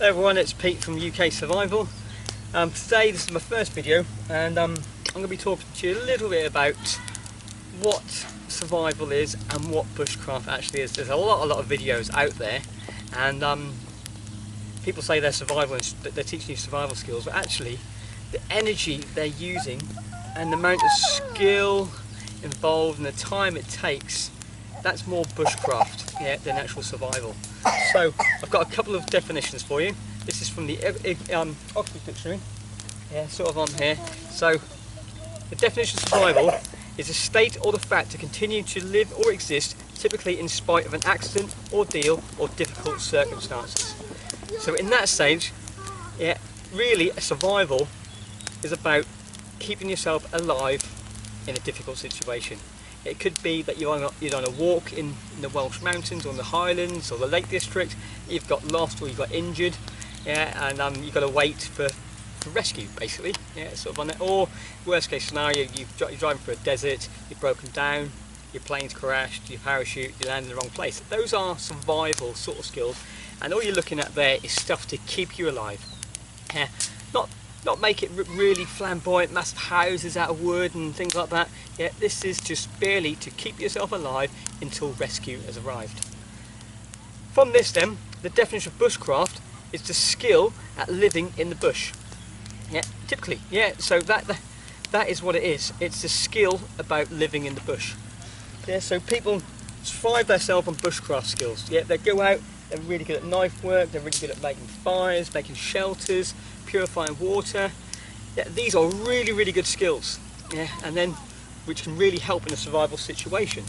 Hello everyone, it's Pete from UK Survival. Today this is my first video and I'm going to be talking to you a little bit about what survival is and what bushcraft actually is. There's a lot of videos out there and people say they're survival and they're teaching you survival skills, but actually the energy they're using and the amount of skill involved and the time it takes, that's more bushcraft than actual survival. So I've got a couple of definitions for you. This is from the Oxford Dictionary, sort of on here. So the definition of survival is a state or the fact to continue to live or exist, typically in spite of an accident, ordeal or difficult circumstances. So in that stage, really a survival is about keeping yourself alive in a difficult situation. It could be that you're on a walk in the Welsh mountains or in the Highlands or the Lake District, you've got lost or you've got injured, and you've got to wait for rescue basically, sort of on that. Or worst case scenario, you're driving through a desert, you're broken down, your plane's crashed, your parachute, you land in the wrong place. Those are survival sort of skills, and all you're looking at there is stuff to keep you alive. Not make it really flamboyant, massive houses out of wood and things like that. This is just barely to keep yourself alive until rescue has arrived. From this then, the definition of bushcraft is the skill at living in the bush. Typically, so that is what it is. It's the skill about living in the bush. So people strive themselves on bushcraft skills. They go out, they're really good at knife work, they're really good at making fires, making shelters, purifying water. These are really good skills, and then which can really help in a survival situation.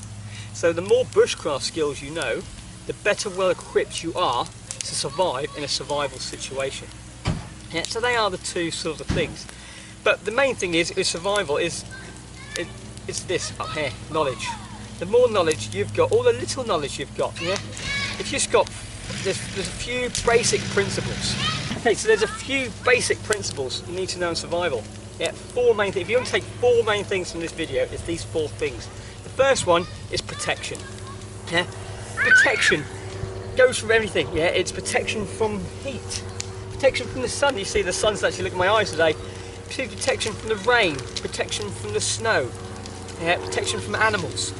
So the more bushcraft skills you know, the better well equipped you are to survive in a survival situation. So they are the two sort of things. But the main thing is survival is this up here, knowledge. The more knowledge you've got, all the little knowledge you've got, if you've got, there's a few basic principles. Okay, so there's a few basic principles you need to know in survival. Four main things. If you want to take four main things from this video, it's these four things. The first one is protection. Protection goes from everything. It's protection from heat, protection from the sun. You see the sun's actually looking at my eyes today. Protection from the rain, protection from the snow, protection from animals.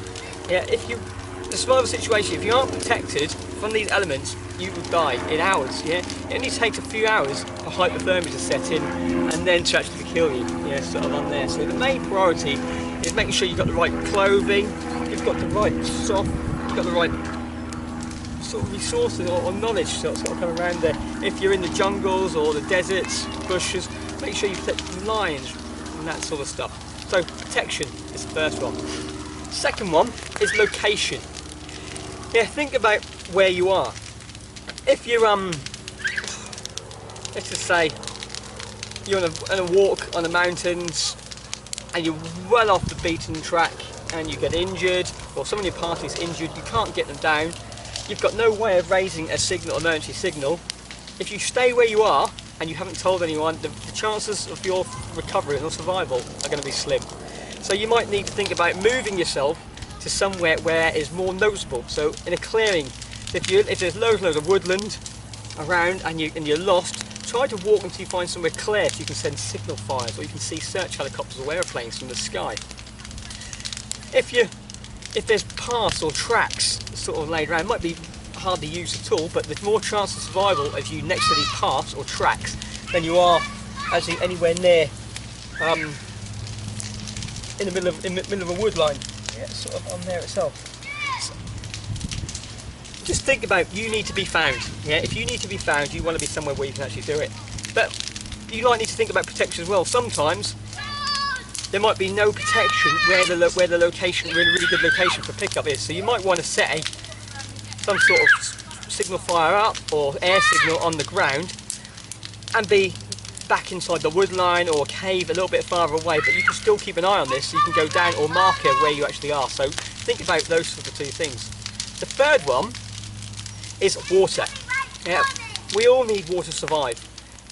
The survival situation, if you aren't protected from these elements, you will die in hours. It only takes a few hours for hypothermia to set in and then to actually kill you. Sort of on there. So the main priority is making sure you've got the right clothing, you've got the right you've got the right sort of resources or knowledge sort of come around there. If you're in the jungles or the deserts, bushes, make sure you protect lions and that sort of stuff. So protection is the first one. Second one is location. Think about where you are. If you're let's just say you're on a walk on the mountains and you're well off the beaten track and you get injured, or someone in your party is injured, you can't get them down, you've got no way of raising a signal, emergency signal. If you stay where you are and you haven't told anyone, the chances of your recovery or survival are going to be slim. So you might need to think about moving yourself to somewhere where it's more noticeable. So in a clearing, if there's loads of woodland around and you're lost, try to walk until you find somewhere clear so you can send signal fires or you can see search helicopters or aeroplanes from the sky. If there's paths or tracks sort of laid around, it might be hard to use at all, but there's more chance of survival if you're next to these paths or tracks than you are actually anywhere near in the middle of a wood line. Sort of on there itself. So, just think about, you need to be found. If you need to be found, you want to be somewhere where you can actually do it. But you might need to think about protection as well. Sometimes there might be no protection where the location, really good location for pickup is. So you might want to set some sort of signal fire up or air signal on the ground and be back inside the wood line or a cave a little bit farther away, but you can still keep an eye on this so you can go down or marker where you actually are. So think about those sort of two things. The third one is water. We all need water to survive,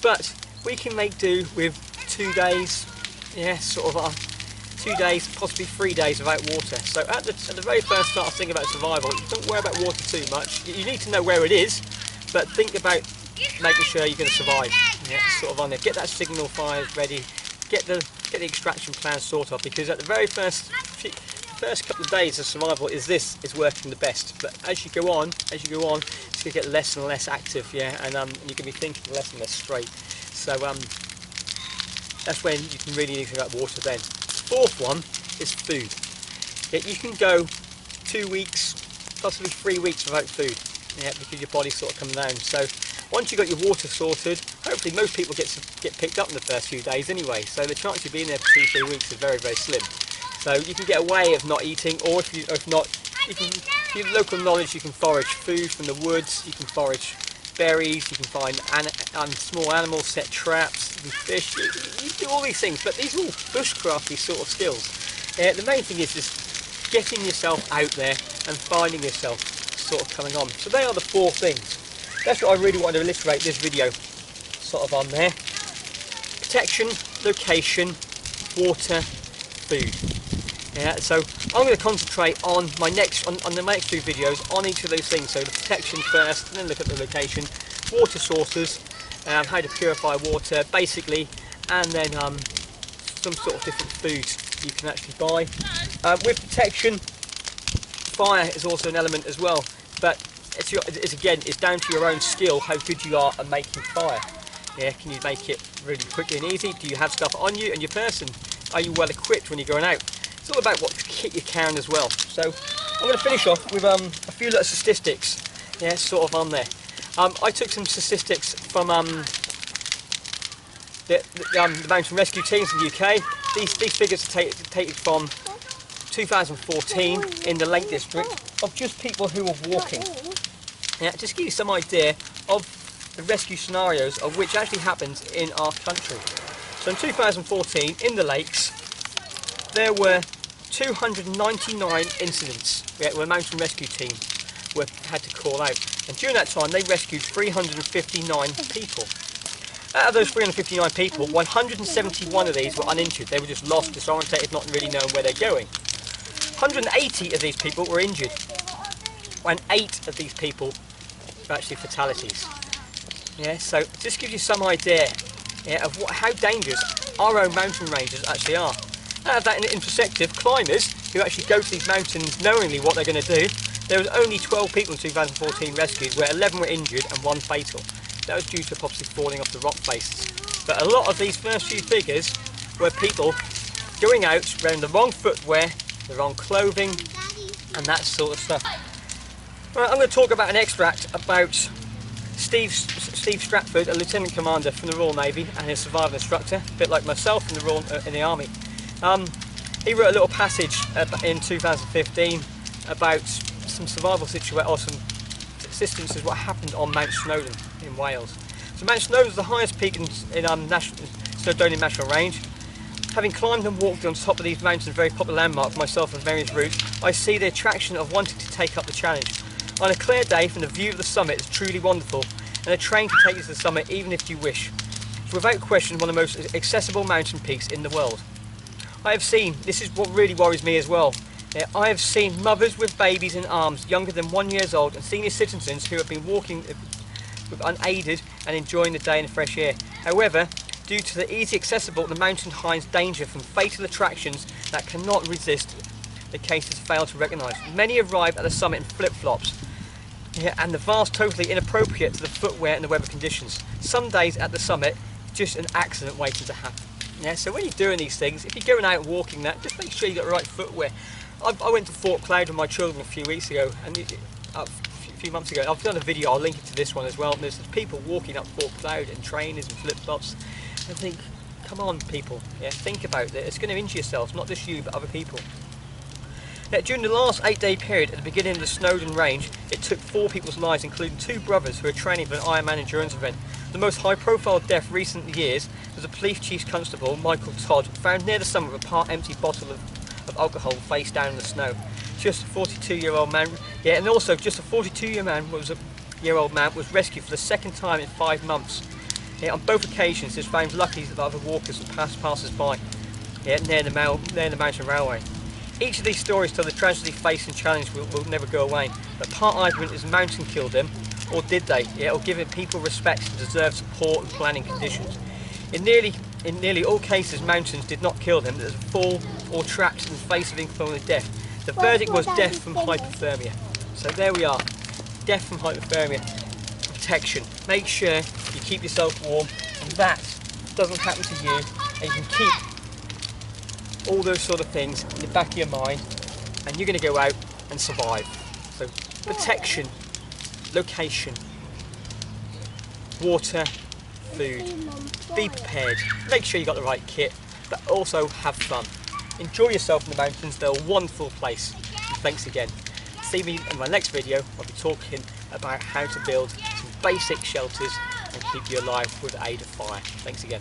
but we can make do with 2 days, 2 days, possibly 3 days without water. So at the very first start of thinking about survival, don't worry about water too much. You need to know where it is, but think about making sure you're going to survive. Yeah, sort of on there. Get that signal fires ready. Get the extraction plan sorted out, because at the very first couple of days of survival is working the best. But as you go on, it's going to get less and less active. Yeah, and you're going to be thinking less and less straight. So that's when you can really need to think about water. Then fourth one is food. Yeah, you can go 2 weeks, possibly 3 weeks without food. Yeah, because your body's sort of coming down. So once you've got your water sorted, hopefully most people get picked up in the first few days anyway. So the chance of being there for 2-3 weeks is very, very slim. So you can get away of not eating, or if not, you can, if you have local knowledge, you can forage food from the woods. You can forage berries. You can find small animals, set traps, and fish. You do all these things, but these are all bushcrafty sort of skills. The main thing is just getting yourself out there and finding yourself sort of coming on. So they are the 4 things. That's what I really wanted to illustrate this video sort of on there. Protection, location, water, food. Yeah, so I'm going to concentrate on my next the next 2 videos on each of those things. So the protection first, and then look at the location, water sources, how to purify water basically, and then some sort of different foods you can actually buy. With protection, fire is also an element as well, but it's down to your own skill how good you are at making fire. Yeah, can you make it really quickly and easy? Do you have stuff on you and your person? Are you well equipped when you're going out? It's all about what kit you carrying as well. So I'm going to finish off with a few little statistics. Yeah, sort of on there. I took some statistics from the mountain rescue teams in the UK. These figures are taken from 2014 in the Lake District of just people who are walking. Yeah, just to give you some idea of the rescue scenarios of which actually happens in our country. So in 2014 in the lakes there were 299 incidents where a mountain rescue team had to call out, and during that time they rescued 359 people. Out of those 359 people, 171 of these were uninjured. They were just lost, disorientated, not really knowing where they're going. 180 of these people were injured, and 8 of these people were actually fatalities. Yeah, so just gives you some idea, yeah, of how dangerous our own mountain ranges actually are. Out of that, in perspective, climbers who actually go to these mountains knowingly what they're going to do, there was only 12 people in 2014 rescued, where 11 were injured and 1 fatal. That was due to possibly falling off the rock faces. But a lot of these first few figures were people going out wearing the wrong footwear, the wrong clothing, and that sort of stuff. Right, I'm going to talk about an extract about Steve Stratford, a Lieutenant Commander from the Royal Navy and his survival instructor, a bit like myself in the Army. He wrote a little passage in 2015 about some survival situations, or some instances what happened on Mount Snowdon in Wales. So Mount Snowdon is the highest peak in Snowdonian National Range. Having climbed and walked on top of these mountains, a very popular landmark for myself on various routes, I see the attraction of wanting to take up the challenge. On a clear day, from the view of the summit is truly wonderful, and a train can take you to the summit even if you wish. It's without question one of the most accessible mountain peaks in the world. I have seen, this is what really worries me as well, I have seen mothers with babies in arms younger than 1 year old, and senior citizens who have been walking unaided and enjoying the day in the fresh air. However, due to the easy accessible, the mountain hides danger from fatal attractions that cannot resist. The cases fail to recognise. Many arrive at the summit in flip-flops, and the vast totally inappropriate to the footwear and the weather conditions. Some days at the summit, just an accident waiting to happen. Yeah, so when you're doing these things, if you're going out walking that, just make sure you got the right footwear. I went to Thorpe Cloud with my children a few weeks ago, and a few months ago. I've done a video, I'll link it to this one as well. And there's people walking up Thorpe Cloud in trainers and flip-flops. I think, come on people, yeah, think about it. It's going to injure yourselves, not just you, but other people. Now, during the last 8-day period at the beginning of the Snowdon Range, it took 4 people's lives, including 2 brothers who were training for an Ironman endurance event. The most high-profile death recent years was a police chief constable, Michael Todd, found near the summit with a part-empty bottle of alcohol face down in the snow. Just a 42-year-old man, and also just a 42-year-old man was rescued for the 2nd time in 5 months. On both occasions, he was found lucky that other walkers and passers-by near the mountain railway. Each of these stories tell the tragedy, face and challenge will never go away, but part argument is the mountain killed him, Or did they? Or giving people respect and deserved support and planning conditions? In nearly all cases, mountains did not kill them. There's a fall or trapped in the face of incoming death. The verdict was death from hypothermia. So there we are, death from hypothermia. Protection. Make sure you keep yourself warm, and that doesn't happen to you, and you can keep all those sort of things in the back of your mind, and you're going to go out and survive. So protection, location, water, food. Be prepared. Make sure you got the right kit, but also have fun. Enjoy yourself in the mountains. They're a wonderful place. And thanks again. See me in my next video. I'll be talking about how to build some basic shelters and keep you alive with the aid of fire. Thanks again.